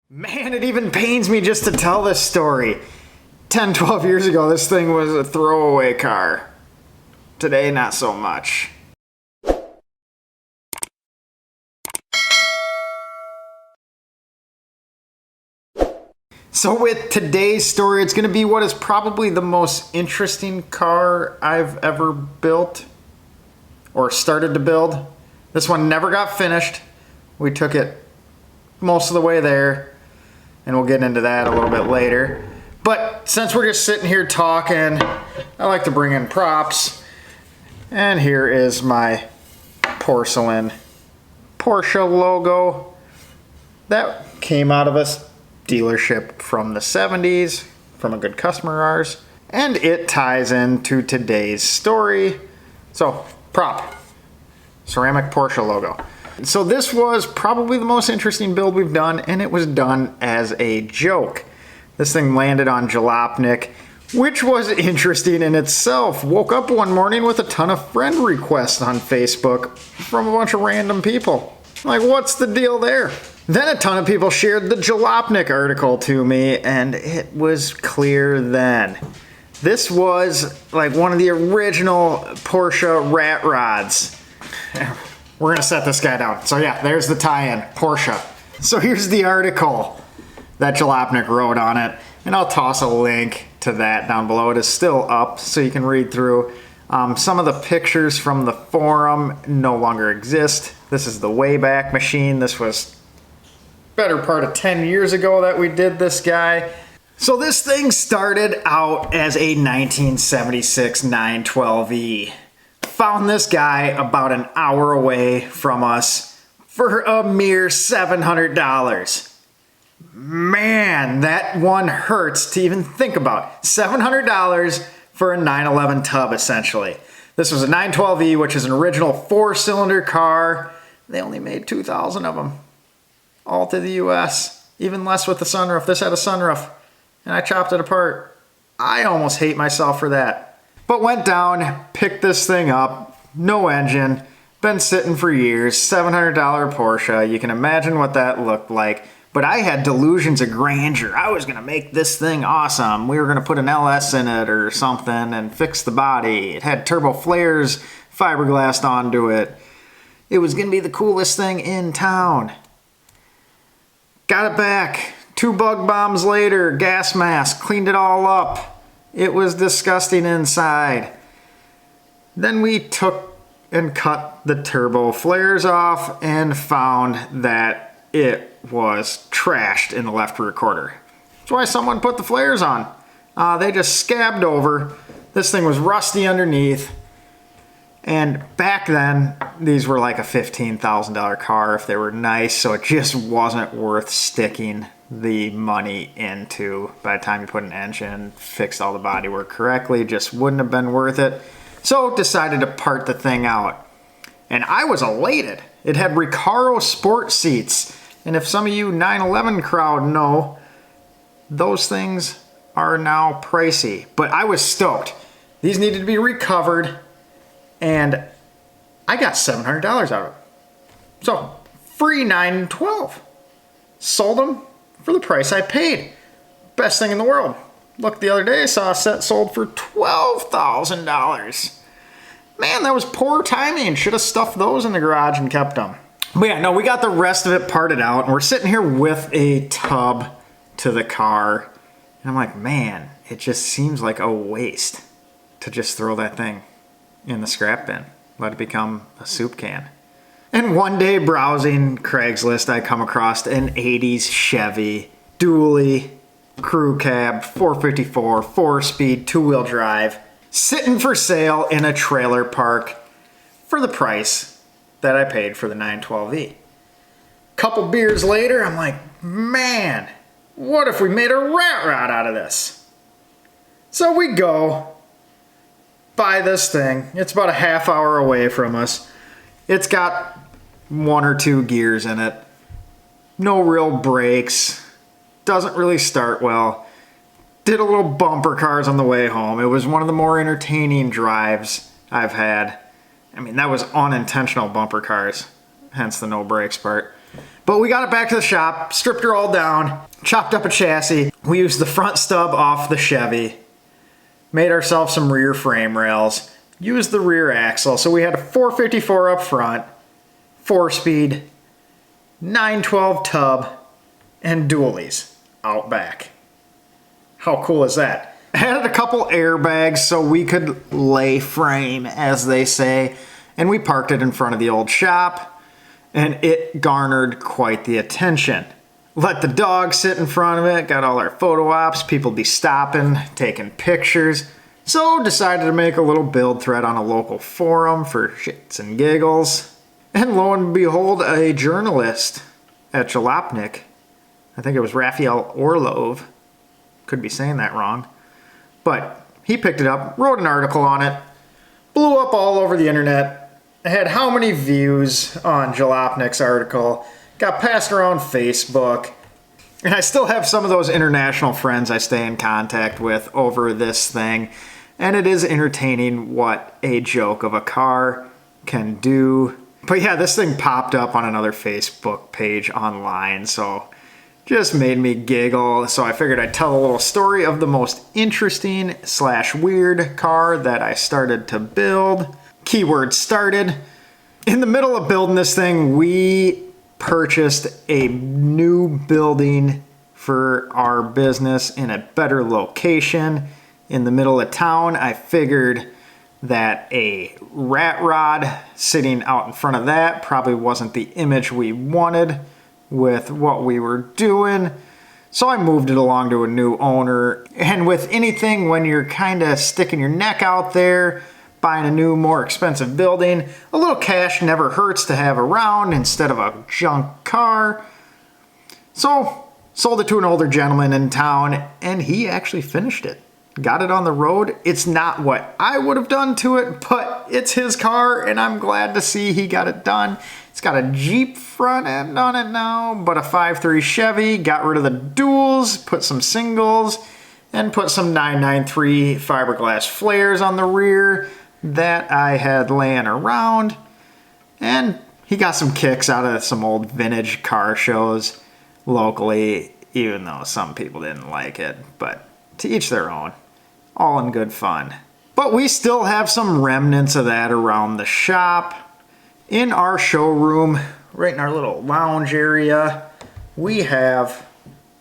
Man, it even pains me just to tell this story. 10, 12 years ago, this thing was a throwaway car. Today, not so much. So with today's story, it's going to be what is probably the most interesting car I've ever built or started to build. This one never got finished. We took it most of the way there, and we'll get into that a little bit later. But since we're just sitting here talking, I like to bring in props. And here is my porcelain Porsche logo that came out of a dealership from the 70s, from a good customer of ours. And it ties into today's story. So, prop, ceramic Porsche logo. So this was probably the most interesting build we've done, and it was done as a joke. This thing landed on Jalopnik, which was interesting in itself. Woke up one morning with a ton of friend requests on Facebook from a bunch of random people. Like, what's the deal there? Then a ton of people shared the Jalopnik article to me, and it was clear then. This was like one of the original Porsche rat rods. We're gonna set this guy down. So yeah, there's the tie-in, Porsche. So here's the article that Jalopnik wrote on it, and I'll toss a link to that down below. It is still up, so you can read through. Some of the pictures from the forum no longer exist. This is the Wayback Machine. This was better part of 10 years ago that we did this guy. So this thing started out as a 1976 912E. Found this guy about an hour away from us for a mere $700. Man, that one hurts to even think about. $700 for a 911 tub, essentially. This was a 912E, which is an original 4-cylinder car. They only made 2,000 of them. All to the US. Even less with the sunroof. This had a sunroof, and I chopped it apart. I almost hate myself for that. But went down, picked this thing up, no engine, been sitting for years, $700 Porsche. You can imagine what that looked like. But I had delusions of grandeur. I was gonna make this thing awesome. We were gonna put an LS in it or something and fix the body. It had turbo flares fiberglassed onto it. It was gonna be the coolest thing in town. Got it back. 2 bug bombs later, gas mask, cleaned it all up. It was disgusting inside. Then we took and cut the turbo flares off and found that it was trashed in the left rear quarter. That's why someone put the flares on. They just scabbed over. This thing was rusty underneath. And back then, these were like a $15,000 car if they were nice, so it just wasn't worth sticking the money into. By the time you put an engine, fixed all the bodywork correctly, just wouldn't have been worth it. So decided to part the thing out. And I was elated. It had Recaro sport seats. And if some of you 911 crowd know, those things are now pricey. But I was stoked. These needed to be recovered, and I got $700 out of it. So, free 912. Sold them for the price I paid. Best thing in the world. Look, the other day I saw a set sold for $12,000. Man, that was poor timing. Should have stuffed those in the garage and kept them. But yeah, no, we got the rest of it parted out, and we're sitting here with a tub to the car. And I'm like, man, it just seems like a waste to just throw that thing in the scrap bin. Let it become a soup can. And one day browsing Craigslist, I come across an 80s Chevy dually crew cab 454 4-speed 2-wheel drive sitting for sale in a trailer park for the price that I paid for the 912E. Couple beers later, I'm like, man, what if we made a rat rod out of this? So we go buy this thing. It's about a half hour away from us. It's got 1 or 2 gears in it. No real brakes. Doesn't really start well. Did a little bumper cars on the way home. It was one of the more entertaining drives I've had. I mean, that was unintentional bumper cars, hence the no brakes part. But we got it back to the shop, stripped her all down, chopped up a chassis. We used the front stub off the Chevy, made ourselves some rear frame rails, used the rear axle. So we had a 454 up front, 4-speed, 912 tub, and dualies out back. How cool is that? I added a couple airbags so we could lay frame, as they say, and we parked it in front of the old shop, and it garnered quite the attention. Let the dog sit in front of it, got all our photo ops, people be stopping, taking pictures. So decided to make a little build thread on a local forum for shits and giggles. And lo and behold, a journalist at Jalopnik, I think it was Raphael Orlov, could be saying that wrong, but he picked it up, wrote an article on it, blew up all over the internet, had how many views on Jalopnik's article, got passed around Facebook, and I still have some of those international friends I stay in contact with over this thing, and it is entertaining what a joke of a car can do. But yeah, this thing popped up on another Facebook page online, so just made me giggle. So I figured I'd tell a little story of the most interesting / weird car that I started to build. Keyword started. In the middle of building this thing, we purchased a new building for our business in a better location in the middle of town. I figured that a rat rod sitting out in front of that probably wasn't the image we wanted with what we were doing. So I moved it along to a new owner. And with anything, when you're kind of sticking your neck out there, buying a new, more expensive building, a little cash never hurts to have around instead of a junk car. So sold it to an older gentleman in town, and he actually finished it. Got it on the road. It's not what I would have done to it, but it's his car, and I'm glad to see he got it done. It's got a Jeep front end on it now, but a 5.3 Chevy. Got rid of the duals, put some singles, and put some 993 fiberglass flares on the rear that I had laying around. And he got some kicks out of some old vintage car shows locally, even though some people didn't like it, but to each their own. All in good fun. But we still have some remnants of that around the shop. In our showroom, right in our little lounge area, we have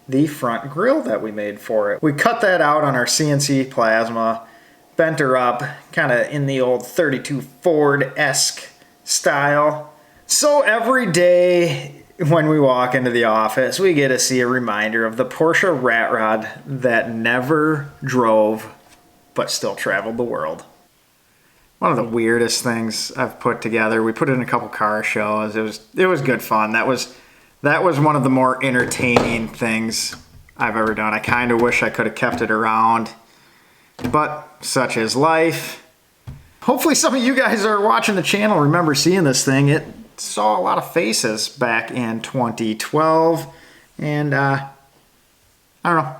the front grille that we made for it. We cut that out on our CNC plasma, bent her up, kind of in the old 32 Ford-esque style. So every day when we walk into the office, we get to see a reminder of the Porsche rat rod that never drove but still traveled the world. One of the weirdest things I've put together. We put it in a couple car shows. It was good fun. That was one of the more entertaining things I've ever done. I kind of wish I could have kept it around, but such is life. Hopefully some of you guys are watching the channel remember seeing this thing. It saw a lot of faces back in 2012, and I don't know.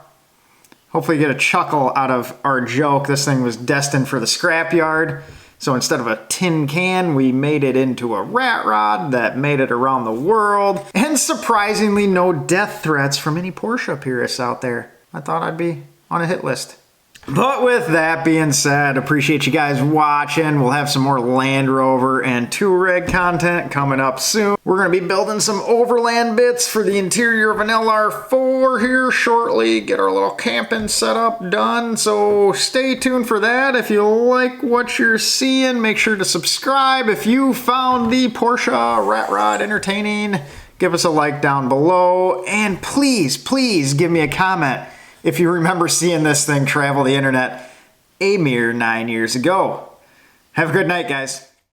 Hopefully you get a chuckle out of our joke. This thing was destined for the scrapyard. So instead of a tin can, we made it into a rat rod that made it around the world. And surprisingly, no death threats from any Porsche purists out there. I thought I'd be on a hit list. But with that being said, appreciate you guys watching. We'll have some more Land Rover and Touareg content coming up soon. We're going to be building some overland bits for the interior of an LR4 here shortly. Get our little camping setup done. So stay tuned for that. If you like what you're seeing, make sure to subscribe. If you found the Porsche rat rod entertaining, give us a like down below. And please, please give me a comment if you remember seeing this thing travel the internet a mere 9 years ago. Have a good night, guys.